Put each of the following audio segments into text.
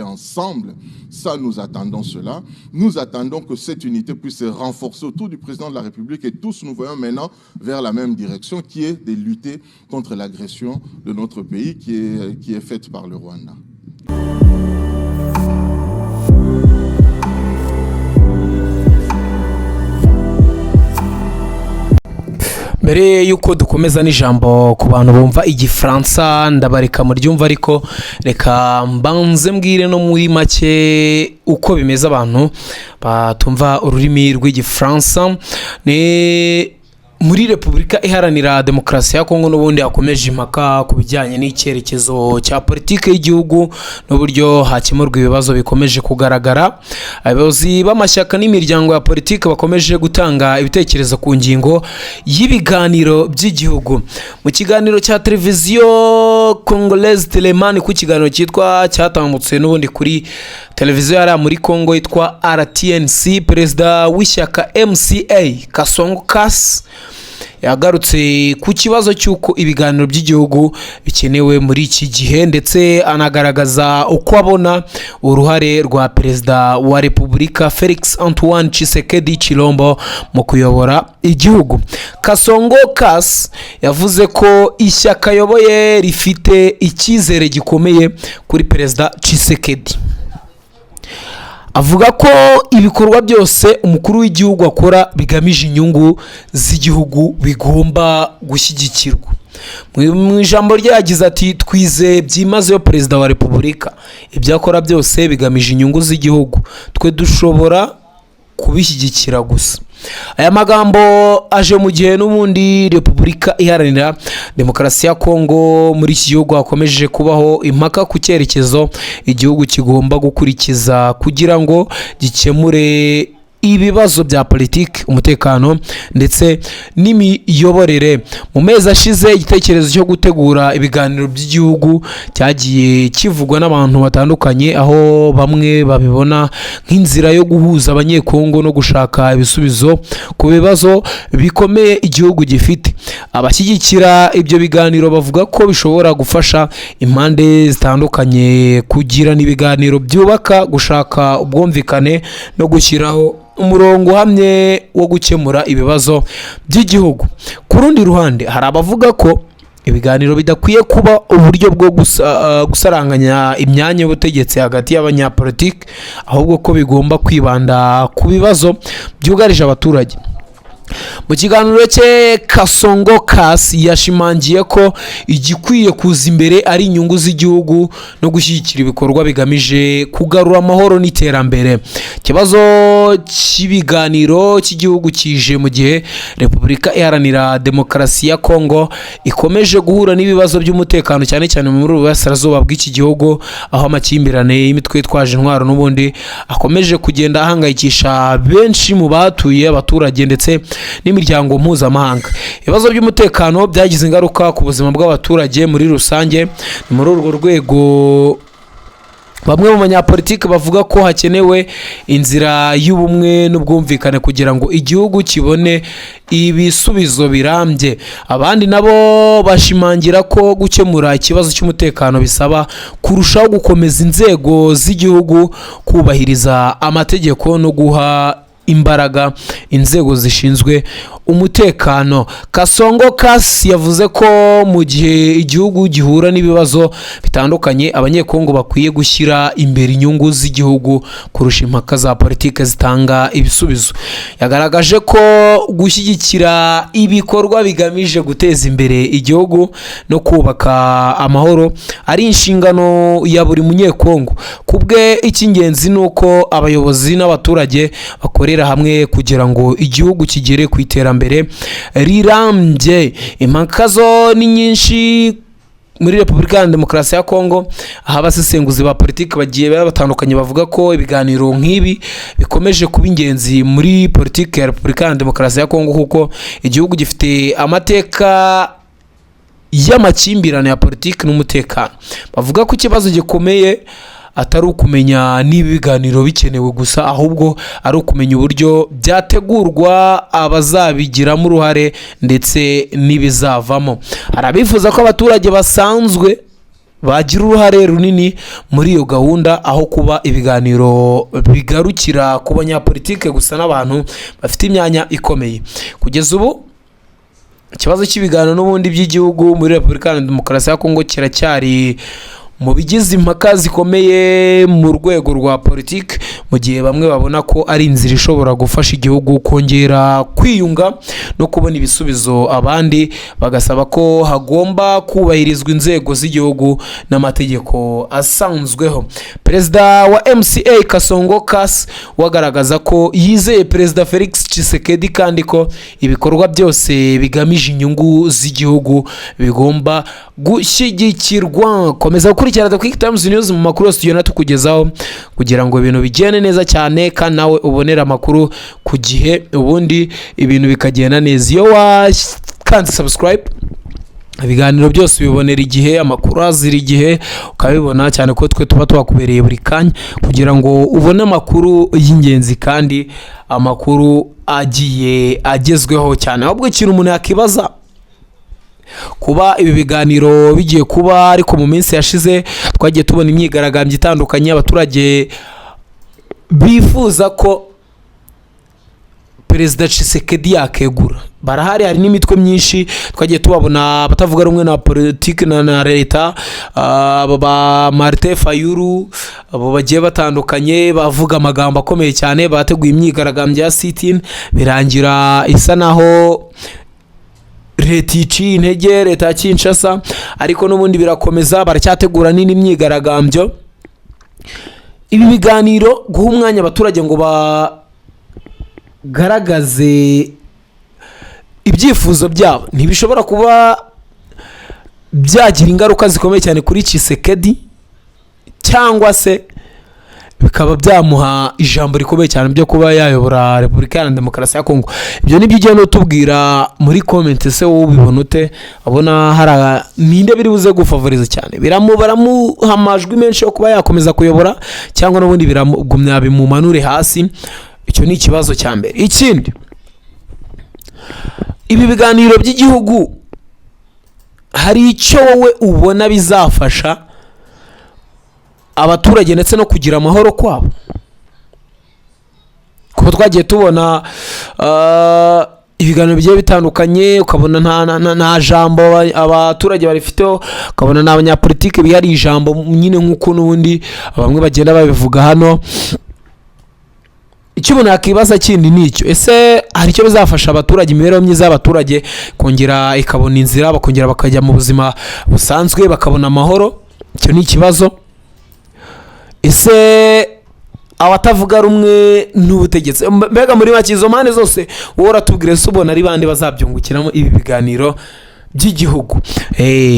Ensemble, ça nous attendons cela. Nous attendons que cette unité puisse se renforcer autour du président de la République et tous nous voyons maintenant vers la même direction qui est de lutter contre l'agression de notre pays qui est faite par le Rwanda. Mbere yuko dukomeza n'ijambo ku bantu bumva igifaransa ndabareka muryumva ariko reka mbanze mbwire no muri make uko bimeze abantu batumva ururimi rw'igifaransa. Ni muri Repubulika Iharanira Demokarasi ya Kongo n'ubundi hakomeje impaka ku bijyanye n'icyerekezo cya politike y'igihugu n'uburyo hakemurwa ibibazo bikomeje kugaragara. Abayobozi b'amashyaka n'imiryango ya politike bakomeje gutanga ibitekerezo ku ngingo y'ibiganiro by'igihugu. Mu kiganiro cya televiziyo Congolaise Telemani, ku kiganiro cyitwa cyatambutse n'ubundi kuri televiziyo yari muri Kongo yitwa RTNC, perezida w'ishyaka MCA Kasongo Kas yagarutse ku kibazo cy'uko ibiganiro by'igihugu bikenewe muri iki gihe, ndetse anagaragaza uko abona uruhare rwa perezida wa Repubulika Felix Antoine Tshisekedi Chilombo mu kuyobora igihugu. Kasongo Kas yavuze ko ishyaka ayoboye rifite icyizere gikomeye kuri perezida Tshisekedi. Avuga ko ibikorwa byose umukuru w'igihugu akora bigamije inyungu z'igihugu bigomba gushyigikirwa. Mu ijambo rye yagize ati twizeye byimazeyo perezida wa Repubulika, ibyo akora byose bigamije inyungu z'igihugu, twe dushobora kubishyigikira gusa. Aya magambo aje mu gihe n'ubundi Repubulika Iharanira Demokarasi ya Kongo muri iki gihugu hakomeje kubaho impaka ku cyerekezo igihugu kigomba gukurikiza kugira ngo gikemure ibibazo bya politiki, umutekano ndetse n'imiyoborere. Mu mezi ashize igitekerezo cyo gutegura ibiganiro by'igihugu cyagiye kivugwa n'abantu batandukanye, aho bamwe babibona nk'inzira yo guhuza abanyekongo no gushaka ibisubizo ku bibazo bikomeye igihugu gifite. Abashyigikira ibyo biganiro bavuga ko bishobora gufasha impande zitandukanye kugirana ibiganiro byubaka, gushaka ubwumvikane no gushyiraho umurongo uhamye wo gukemura ibibazo by'igihugu. Ku rundi ruhande hari abavuga ko ibiganiro bidakwiye kuba uburyo bwo gusaranganya imyanya y'ubutegetsi hagati y'abanyapolitiki, ahubwo ko bigomba kwibanda ku bibazo byugarije abaturage. Mu kiganiro cye Kasongo Kas yashimangiye ko igikwiye kuza imbere ari inyungu z'igihugu no gushyigikira ibikorwa bigamije kugarura amahoro n'iterambere. Ikibazo cy'ibiganiro cy'igihugu kije mu gihe Repubulika Iharanira Demokarasi ya Kongo ikomeje guhura n'ibibazo by'umutekano cyane cyane muri Burasirazuba bw'iki gihugu, aho amakimbirane y'imitwe yitwaje intwaro n'ubundi akomeje kugenda ahangayikisha benshi mu batuye abaturage ndetse n'imiryango mpuzamahanga. Ibibazo by'umutekano byagize ingaruka ku buzima bw'abaturage muri rusange. Ni muri urwo rwego bamwe mu banyapolitiki bavuga ko hakenewe inzira y'ubumwe n'ubwumvikane kugira ngo igihugu kibone ibisubizo birambye. Abandi nabo bashimangira ko gukemura ikibazo cy'umutekano bisaba kurushaho gukomeza inzego z'igihugu, kubahiriza amategeko no guha imbaraga inzego zishinzwe umutekano. Kasongo Kas yavuze ko mu gihe igihugu gihura n'ibibazo bitandukanye, abanyekongo bakwiye gushyira imbere inyungu z'igihugu kurusha impaka za politike zitanga ibisubizo. Yagaragaje ko gushyigikira ibikorwa bigamije guteza imbere igihugu no kubaka amahoro ari inshingano ya buri munyekongo. Kubwe icy'ingenzi ni uko abayobozi n'abaturage bakorera hamwe kugira ngo igihugu kigere ku iterambere rirambye. Impaka zo ni nyinshi muri Repubulika ya Demokarasi ya Kongo, aho abasesenguzi ba politiki bagiye batandukanye bavuga ko ibiganiro nk'ibi bikomeje kuba ingenzi muri politiki ya Repubulika ya Demokarasi ya Kongo, kuko igihugu gifite amateka y'amakimbirane ya politiki n'umutekano. Bavuga ko ikibazo gikomeye atari ukumenya niba ibiganiro bikenewe gusa, ahubwo ari ukumenya uburyo byategurwa, abazabigiramo uruhare ndetse n'ibizavamo. Arabifuza ko abaturage basanzwe bagira uruhare runini muri iyo gahunda, aho kuba ibiganiro bigarukira ku banyapolitike gusa n'abantu bafite imyanya ikomeye. Kugeza ubu ikibazo cy'ibiganiro n'ubundi by'igihugu muri Repubulika ya Demokarasi ya Kongo kiracyari mu bigize impaka zikomeye mu rwego rwa politiki, mu gihe bamwe babona ko ari inzira ishobora gufasha igihugu kongera kwiyunga no kubona ibisubizo, abandi bagasaba ko hagomba kubahirizwa inzego z'igihugu n'amategeko asanzweho. Perezida wa MCA Kasongo Kas wagaragaza ko yizeye Perezida Felix Tshisekedi kandi ko ibikorwa byose bigamije inyungu z'igihugu bigomba gushyigikirwa. Komeza gukurikirana Quick Times News mu makuru yose tugenda tukugezaho kugira ngo ibintu bigende neza cyane kandi nawe ubonera amakuru ku gihe, ubundi ibintu bikagenda neza. Iyo wakanze subscribe ibiganiro byose bibonera igihe, amakuru azira igihe ukabibona cyane ko twe tuba twakubereye buri kanya kugira ngo ubone amakuru y'ingenzi kandi amakuru agiye agezweho cyane. Ahubwo ikintu umuntu yakibaza, kuba ibi biganiro bigiye kuba ariko mu minsi yashize twagiye tubona imyigaragambyo itandukanye, abaturage bifuza ko Perezida Tshisekedi yakegura. Barahari, hari n'imitwe myinshi twagiye tubabona abatavuga rumwe na politiki na leta, ba Martin Fayulu, abo bagiye batandukanye bavuga amagambo akomeye cyane, bateguye imyigaragambyo ya sit-in birangira isa naho leta iciye intege, leta ya Kinshasa, ariko n'ubundi birakomeza, baracyategura nini imyigaragambyo. Ibi biganiro guha umwanya abaturage ngo bagaragaze ibyifuzo byabo ntibishobora kuba byagira ingaruka zikomeye cyane kuri Tshisekedi, cyangwa se bikaba byamuha ijambo rikomeye cyane byo kuba yayobora Repubulika ya Demokarasi ya Kongo. Ibyo nibyo ugenda utubwira muri comment. Se wowe ubibona ute? Abona hari ninde biri buze gufavoriza cyane? Baramuha amajwi menshi yo kuba yakomeza kuyobora, cyangwa n'ubundi biragumya bimumanure hasi? Icyo ni ikibazo cya mbere. Ikindi, ibi biganiro by'igihugu hari icyo wowe ubona bizafasha abaturage ndetse no kugira amahoro kwabo? Kuko twagiye tubona ibiganiro bigiye bitandukanye, ukabona nta jambo abaturage barifiteho, ukabona n'abanyapolitike bihari ijambo nyine nk'uko n'ubundi bamwe bagenda babivuga hano. Icyo umuntu yakibaza kindi ni icyo, ese hari icyo bizafasha abaturage, imibereho myiza y'abaturage kongera ikabona inzira, bakongera bakajya mu buzima busanzwe bakabona amahoro? Icyo ni ikibazo. Ese abatavuga rumwe n'ubutegetsi, mbega muri make izo mpande zose wowe uratubwire se ubona ari bande bazabyungukiramo ibi biganiro by'igihugu?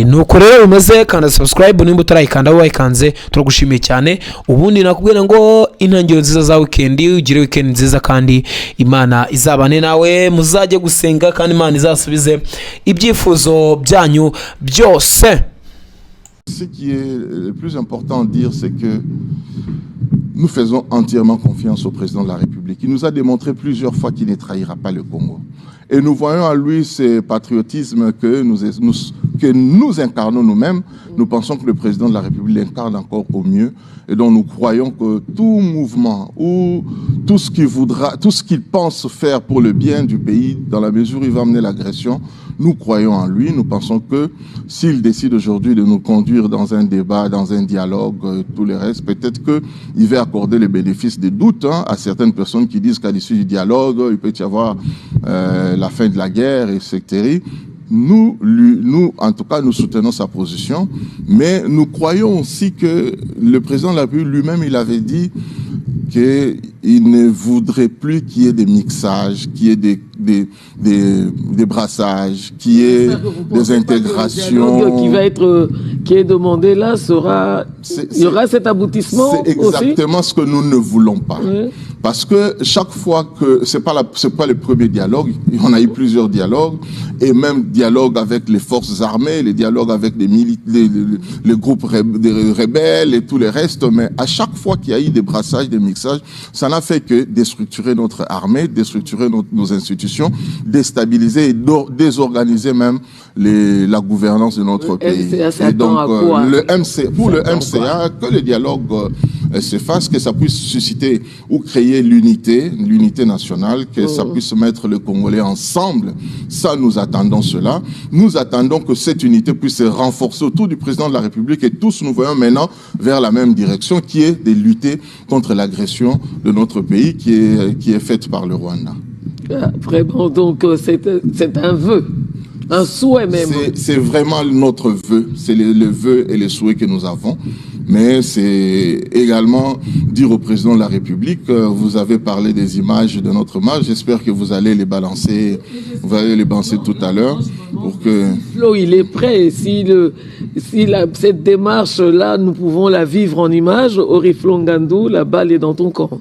Nuko rero bimeze. Kanda subscribe nimba utarayikanda, wayikanze turagushimiye cyane. Ubundi nakubwira ngo intangiriro nziza za weekend, ugire weekend nziza kandi Imana izabane nawe, muzajye gusenga kandi Imana izasubize ibyifuzo byanyu byose. Ce qui est le plus important à dire, c'est que nous faisons entièrement confiance au président de la République. Il nous a démontré plusieurs fois qu'il ne trahira pas le Congo. Et nous voyons en lui ce patriotisme que nous incarnons nous-mêmes. Nous pensons que le président de la République l'incarne encore au mieux. Et donc nous croyons que tout mouvement ou tout ce qu'il pense faire pour le bien du pays, dans la mesure où il va amener l'agression, nous croyons en lui. Nous pensons que s'il décide aujourd'hui de nous conduire dans un débat, dans un dialogue, tout le reste, peut-être qu'il va accorder le bénéfice des doutes à certaines personnes qui disent qu'à l'issue du dialogue, il peut y avoir la fin de la guerre, etc. Nous, en tout cas, nous soutenons sa position, mais nous croyons aussi que le président de la République lui-même, il avait dit qu'il ne voudrait plus qu'il y ait des mixages, qu'il y ait des brassages, qu'il y ait des intégrations. Qui est demandé là il y aura cet aboutissement. C'est exactement ce que nous ne voulons pas. Oui. Parce que chaque fois que c'est pas le premier dialogue, on a eu plusieurs dialogues, et même dialogue avec les forces armées, les dialogues avec les groupes des rebelles et tout le reste, mais à chaque fois qu'il y a eu des brassages, des mixages, ça ça n'a fait que déstructurer notre armée, déstructurer nos institutions, déstabiliser et désorganiser même la gouvernance de notre pays. Et donc, pour le MCA, que le dialogue se fasse, que ça puisse susciter ou créer l'unité nationale, que ça puisse mettre les Congolais ensemble. Ça, nous attendons cela. Nous attendons que cette unité puisse se renforcer autour du président de la République et tous nous voyons maintenant vers la même direction qui est de lutter contre l'agression de notre pays qui est faite par le Rwanda. Vraiment, donc c'est un vœu. Un souhait même. C'est vraiment notre vœu, c'est le vœu et les souhaits que nous avons. Mais c'est également dire au président de la République, vous avez parlé des images de notre marche, j'espère que vous allez les balancer tout à l'heure. Pour que... Flo, il est prêt. Cette démarche-là, nous pouvons la vivre en images. Oriflo Ngandou, la balle est dans ton camp.